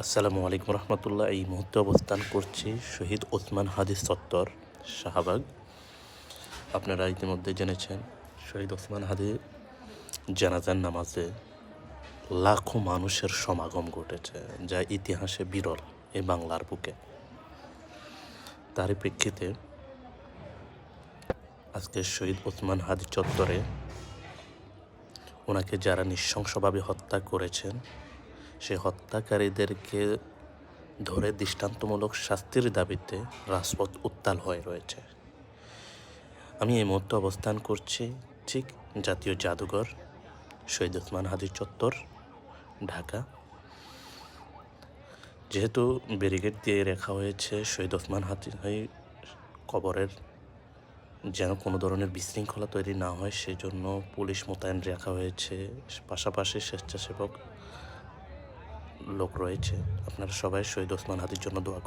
আসসালামু আলাইকুম রহমতুল্লাহ। এই মুহূর্তে অবস্থান করছি শহীদ ওসমান হাদি চত্বর, শাহবাগ। আপনারা ইতিমধ্যে জেনেছেন শহীদ ওসমান হাদি জানাজার নামাজে লাখো মানুষের সমাগম ঘটেছে, যা ইতিহাসে বিরল এই বাংলার বুকে। তারই প্রেক্ষিতে আজকে শহীদ ওসমান হাদি চত্বরে ওনাকে যারা নৃশংসভাবে হত্যা করেছেন সেই হত্যাকারীদেরকে ধরে দৃষ্টান্তমূলক শাস্তির দাবিতে রাজপথ উত্তাল হয়ে রয়েছে। আমি এই মুহূর্তে অবস্থান করছি ঠিক জাতীয় জাদুঘর, শহীদ ওসমান হাদি চত্বর, ঢাকা। যেহেতু ব্যারিকেড দিয়ে রাখা হয়েছে শহীদ ওসমান হাদি কবরের, যেন কোনো ধরনের বিশৃঙ্খলা তৈরি না হয় সেজন্য পুলিশ মোতায়েন রাখা হয়েছে, পাশাপাশি স্বেচ্ছাসেবক লোক রয়েছে। আপনারা সবাই শহীদ ওসমান হাদির জন্য দোয়া